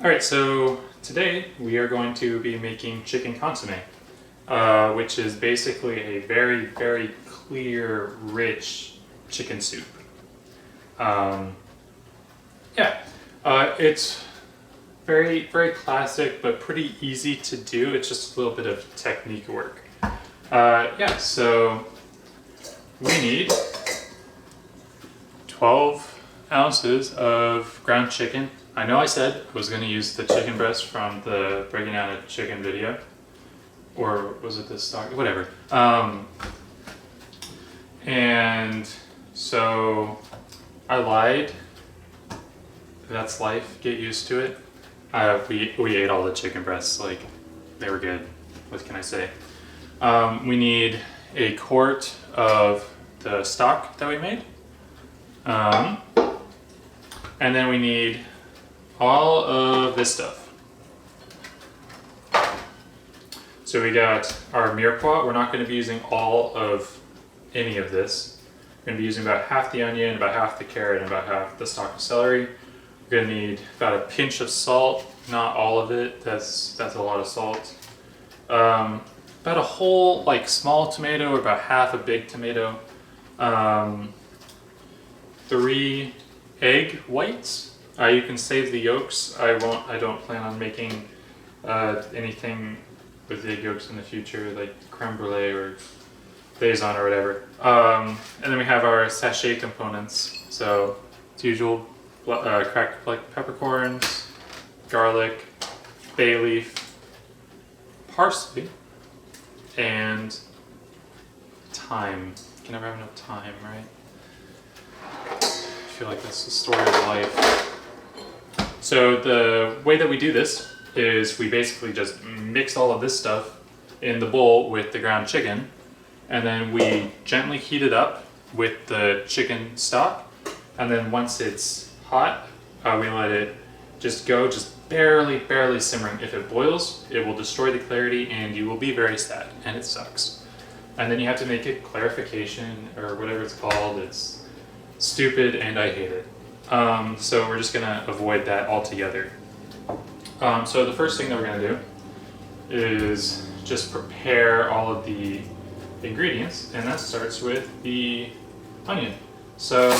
Alright, so today we are going to be making chicken consomme, which is basically a very, very clear, rich chicken soup. It's very, very classic, but pretty easy to do. It's just a little bit of technique work. So we need 12 ounces of ground chicken. I know I said I was going to use the chicken breast from the breaking down a chicken video, or was it the stock? Whatever. And so I lied. That's life. Get used to it. We ate all the chicken breasts. Like, they were good. What can I say? We need a quart of the stock that we made. And then we need all of this stuff. So we got our mirepoix. We're not going to be using all of any of this. We're going to be using about half the onion, about half the carrot, and about half the stalk of celery. We're going to need about a pinch of salt, not all of it. That's a lot of salt. About a whole small tomato, or about half a big tomato. 3 egg whites. You can save the yolks. I don't plan on making anything with the egg yolks in the future, like creme brulee or Daison or whatever. And then we have our sachet components. So it's usual cracked peppercorns, garlic, bay leaf, parsley, and thyme. You can never have enough thyme, right? I feel like that's the story of life. So the way that we do this is we basically just mix all of this stuff in the bowl with the ground chicken, and then we gently heat it up with the chicken stock, and then once it's hot, we let it just barely simmering. If it boils, it will destroy the clarity and you will be very sad, and it sucks. And then you have to make it clarification or whatever it's called. It's stupid and I hate it. So we're just gonna avoid that altogether. So the first thing that we're gonna do is just prepare all of the ingredients, and that starts with the onion. So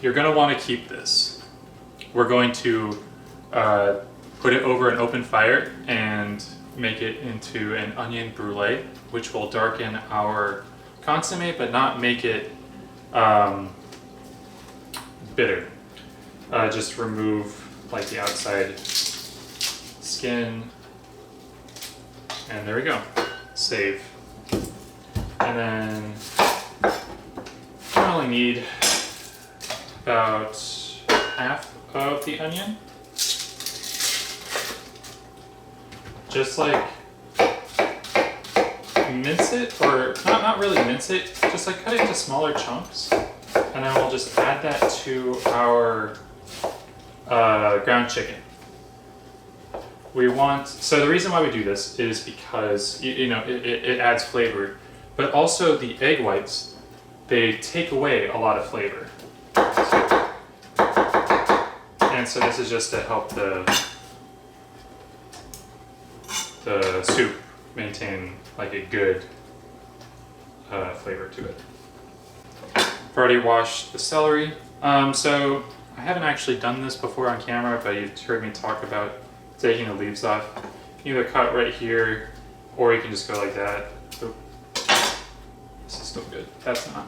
you're gonna wanna keep this. We're going to put it over an open fire and make it into an onion brulee, which will darken our consomme, but not make it bitter. Just remove the outside skin, and there we go. Save. And then I only need about half of the onion. Just mince it, or not really mince it, just cut it into smaller chunks, and then we'll just add that to our ground chicken. So the reason why we do this is because it adds flavor, but also the egg whites, they take away a lot of flavor. And so this is just to help the soup maintain a good flavor to it. I've already washed the celery. So I haven't actually done this before on camera, but you've heard me talk about taking the leaves off. You can either cut right here, or you can just go like that. Oh, this is still good. That's not.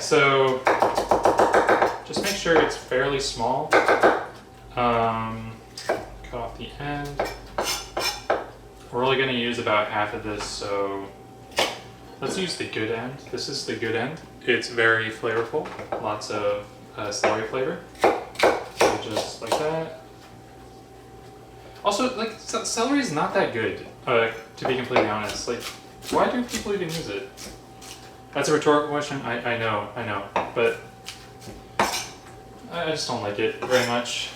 So just make sure it's fairly small. Cut off the end. We're only going to use about half of this, so let's use the good end. This is the good end. It's very flavorful, lots of celery flavor. So just like that. Also, celery is not that good, to be completely honest. Why do people even use it? That's a rhetorical question. I know, but I just don't like it very much.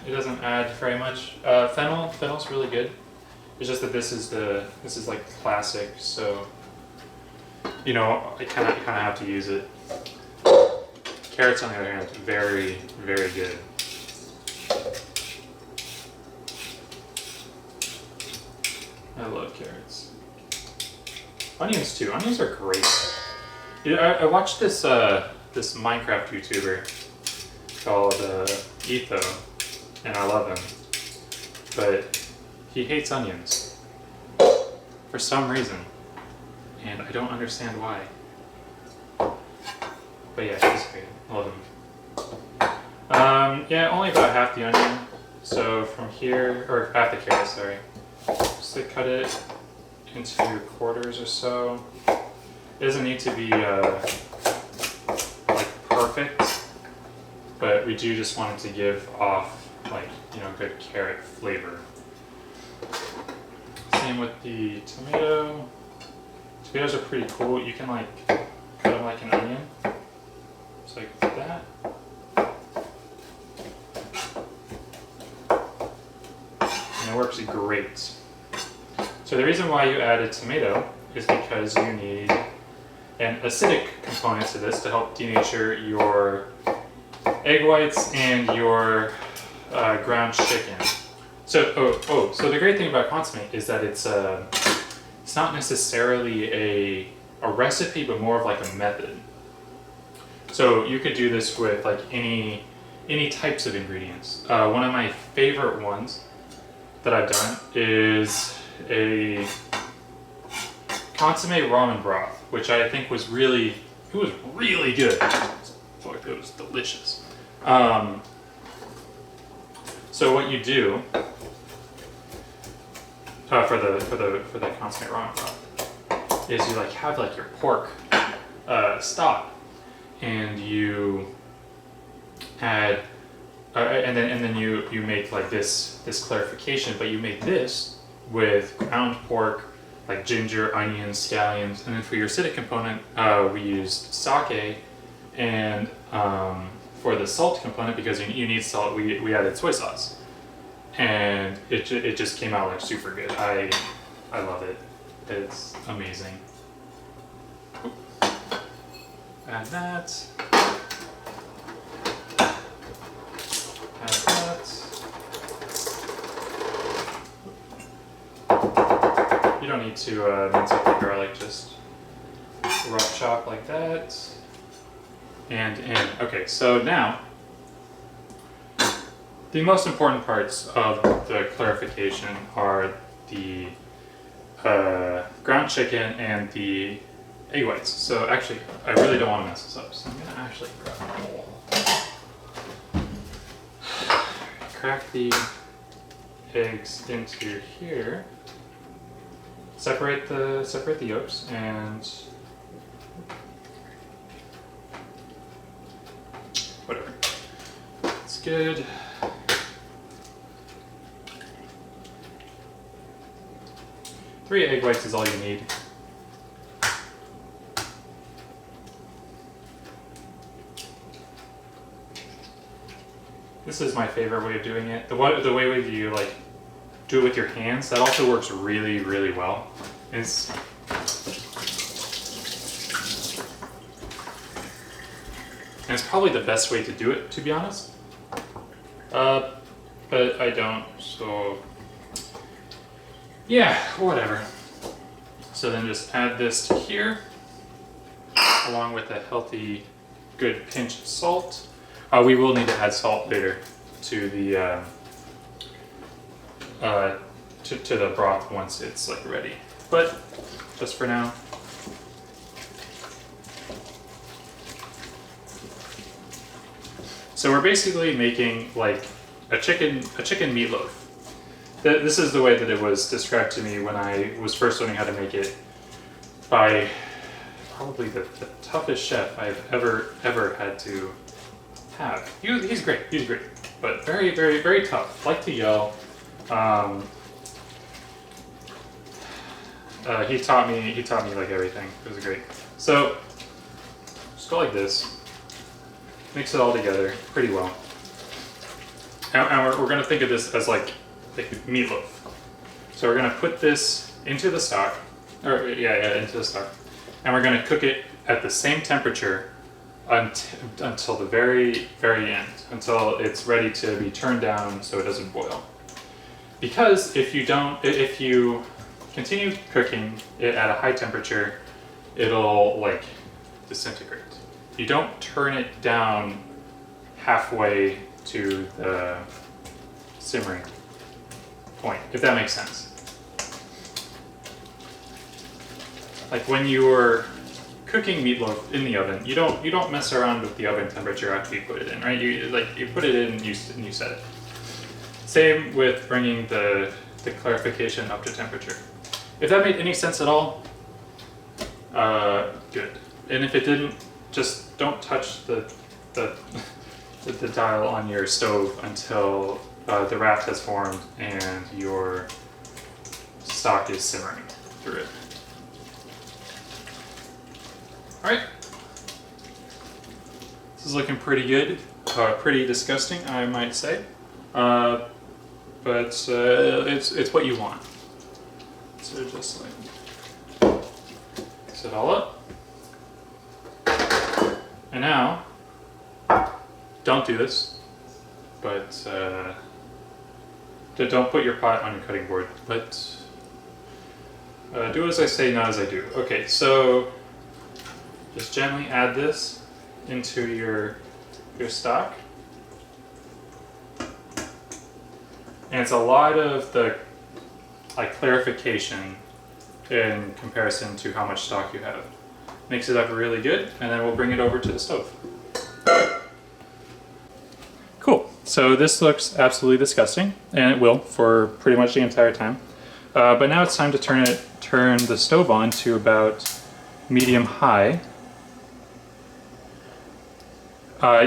It doesn't add very much. Fennel's really good. It's just that this is classic, so I kind of have to use it. Carrots, on the other hand, very, very good. I love carrots. Onions too. Onions are great. You know, I watched this this Minecraft YouTuber called Etho, and I love him, but he hates onions for some reason, and I don't understand why. But yeah, he's great. I love him. Yeah, only about half the onion. So from here, or half the carrot, sorry. Just to cut it into quarters or so. It doesn't need to be like perfect, but we do just want it to give off like, you know, good carrot flavor. Same with the tomato. Tomatoes are pretty cool. You can like cut them like an onion, just like that. And it works great. So the reason why you added tomato is because you need an acidic component to this to help denature your egg whites and your ground chicken. So, so the great thing about consomme is that it's not necessarily a recipe, but more of like a method. So you could do this with like any types of ingredients. One of my favorite ones that I've done is a consomme ramen broth, which I think was really good. It was delicious. So what you do for the consomme ramen broth is you like have like your pork stock, and you add and then you make like this clarification, but you make this with ground pork, like ginger, onions, scallions, and then for your acidic component, we used sake, and for the salt component, because you need salt, we added soy sauce, and it just came out like super good. I love it. It's amazing. Add that. Add that. You don't need to mince up the garlic, just rough chop like that. And okay, so now the most important parts of the clarification are the ground chicken and the egg whites. So actually, I really don't want to mess this up, so I'm gonna actually grab a bowl. Crack the eggs into here. Separate the yolks, and whatever. It's good. Three egg whites is all you need. This is my favorite way of doing it. The way you like do it with your hands, that also works really, really well. And it's probably the best way to do it, to be honest. But I don't, so yeah, whatever. So then just add this to here, along with a healthy, good pinch of salt. We will need to add salt later to the to the broth once it's like ready. But just for now. So we're basically making like a chicken meatloaf. This is the way that it was described to me when I was first learning how to make it by probably the toughest chef I've ever had to have. He's great, but very, very, very tough. Like to yell. He taught me like everything. It was great. So just go like this. Mix it all together pretty well. And we're gonna think of this as like meatloaf. So we're gonna put this into the stock, into the stock, and we're gonna cook it at the same temperature until the very, very end, until it's ready to be turned down so it doesn't boil. Because if you continue cooking it at a high temperature, it'll like disintegrate. You don't turn it down halfway to the simmering point, if that makes sense. Like when you're cooking meatloaf in the oven, you don't mess around with the oven temperature after you put it in, right? You put it in and you set it. Same with bringing the clarification up to temperature. If that made any sense at all, good. And if it didn't, just don't touch the dial on your stove until the raft has formed and your stock is simmering through it. Alright, this is looking pretty good, pretty disgusting I might say, but it's what you want. So just like mix it all up, and now, don't do this, but don't put your pot on your cutting board, but do as I say, not as I do. Okay, so just gently add this into your stock. And it's a lot of the clarification in comparison to how much stock you have. Mix it up really good, and then we'll bring it over to the stove. Cool, so this looks absolutely disgusting, and it will for pretty much the entire time. But now it's time to turn the stove on to about medium-high.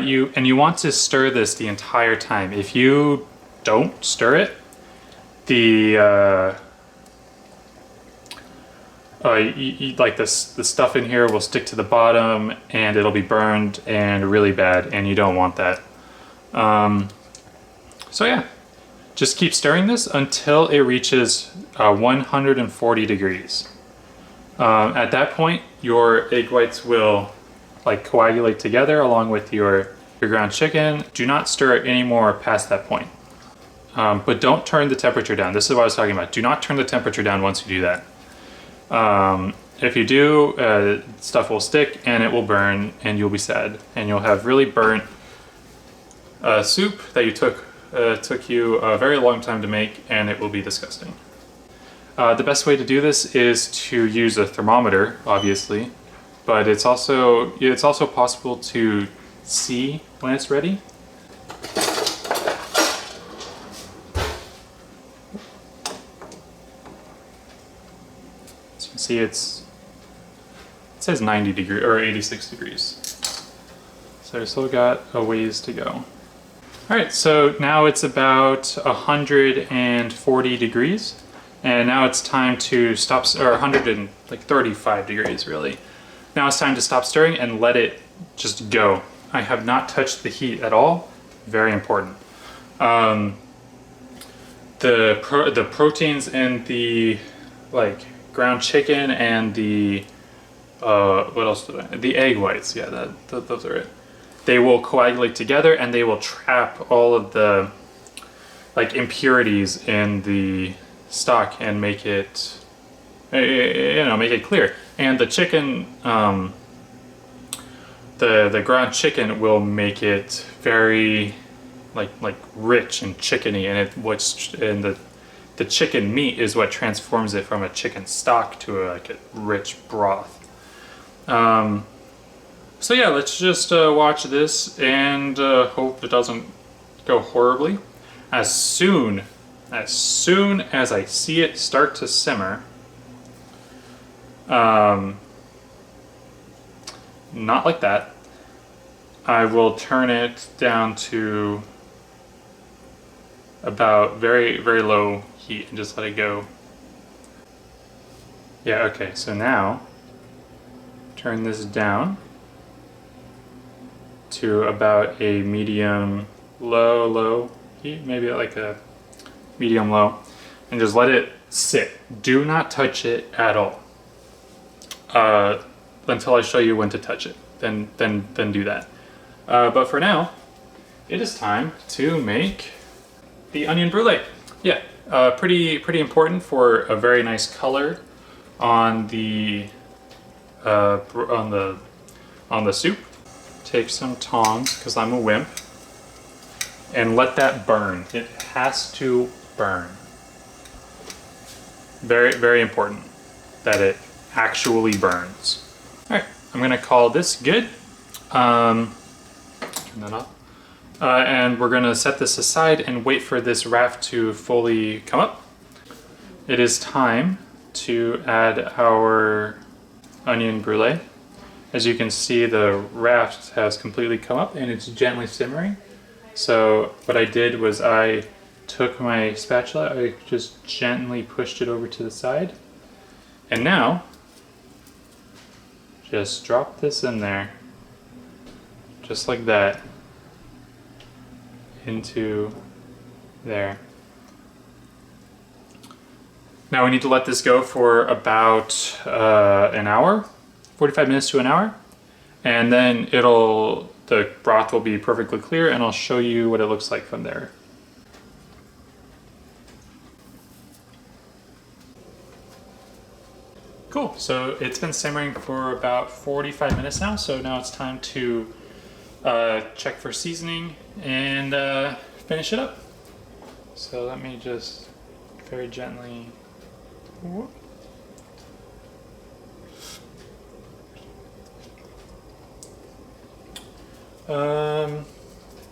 You want to stir this the entire time. If you don't stir it, the stuff in here will stick to the bottom and it'll be burned and really bad, and you don't want that. So yeah, just keep stirring this until it reaches 140 degrees. At that point, your egg whites will coagulate together along with your ground chicken. Do not stir it anymore past that point. But don't turn the temperature down. This is what I was talking about. Do not turn the temperature down once you do that. If you do, stuff will stick and it will burn and you'll be sad. And you'll have really burnt soup that took you a very long time to make, and it will be disgusting. The best way to do this is to use a thermometer, obviously. But it's also possible to see when it's ready. As you can see, it says 90 degrees or 86 degrees. So I've still got a ways to go. All right, so now it's about 140 degrees, and now it's time to stop, or 135 degrees really. Now it's time to stop stirring and let it just go. I have not touched the heat at all. Very important. The proteins in the ground chicken and the what else did I? The egg whites. Yeah, those are it. They will coagulate together and they will trap all of the impurities in the stock and make it make it clear. And the chicken, the ground chicken will make it very rich and chickeny, and the chicken meat is what transforms it from a chicken stock to a rich broth. So yeah, let's just watch this and hope it doesn't go horribly. As soon as I see it start to simmer, not like that, I will turn it down to about very, very low heat and just let it go. Yeah, okay, so now turn this down to about a medium low heat, maybe like a medium low, and just let it sit. Do not touch it at all until I show you when to touch it. then do that. But for now, it is time to make the onion brulee. Yeah, pretty important for a very nice color on the soup. Take some tongs, because I'm a wimp, and let that burn. It has to burn. Very important that it actually burns. All right, I'm gonna call this good. Turn that off. And we're gonna set this aside and wait for this raft to fully come up. It is time to add our onion brulee. As you can see, the raft has completely come up and it's gently simmering. So what I did was I took my spatula, I just gently pushed it over to the side. And now, just drop this in there, just like that, into there. Now we need to let this go for about an hour, 45 minutes to an hour, and then the broth will be perfectly clear, and I'll show you what it looks like from there. Cool, so it's been simmering for about 45 minutes now, so now it's time to check for seasoning and finish it up. So let me just very gently. Whoop.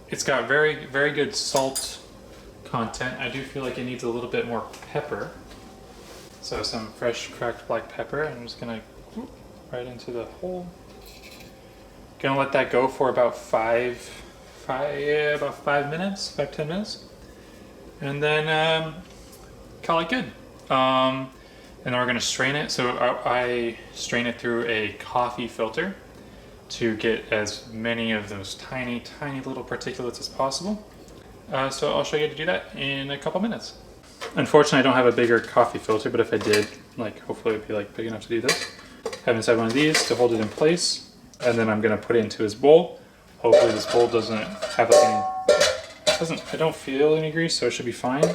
It's got very good salt content. I do feel like it needs a little bit more pepper. So some fresh cracked black pepper. I'm just gonna whoop, right into the hole. Gonna let that go for about 10 minutes, and then call it good. And then we're gonna strain it. So I strain it through a coffee filter to get as many of those tiny little particulates as possible. So I'll show you how to do that in a couple minutes. Unfortunately, I don't have a bigger coffee filter, but if I did, hopefully it would be big enough to do this. Have inside one of these to hold it in place, and then I'm gonna put it into his bowl. Hopefully this bowl doesn't have I don't feel any grease, so it should be fine.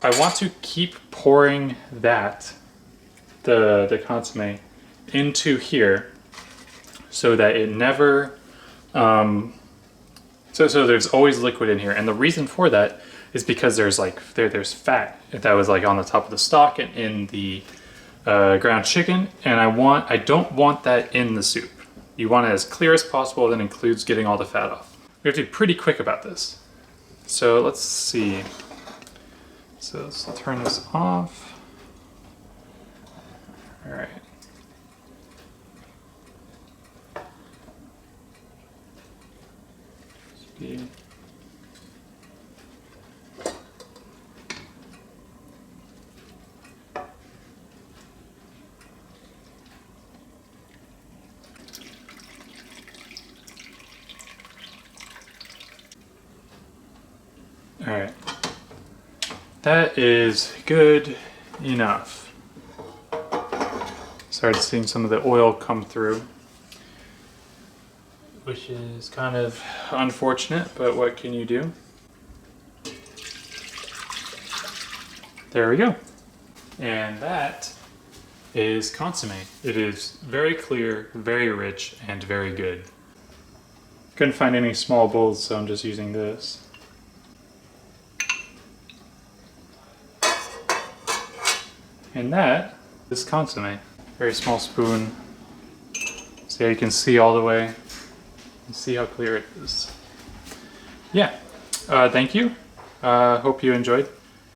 I want to keep pouring the consomme into here, so that it never, so there's always liquid in here. And the reason for that is because there's there's fat that was on the top of the stock and in the ground chicken, and I don't want that in the soup. You want it as clear as possible. That includes getting all the fat off. We have to be pretty quick about this. So let's see. So let's turn this off. All right. Speed. All right, that is good enough. Started seeing some of the oil come through, which is kind of unfortunate, but what can you do? There we go. And that is consomme. It is very clear, very rich, and very good. Couldn't find any small bowls, so I'm just using this. And that is consomme. Very small spoon. So you can see all the way. And see how clear it is. Yeah. Thank you. Hope you enjoyed.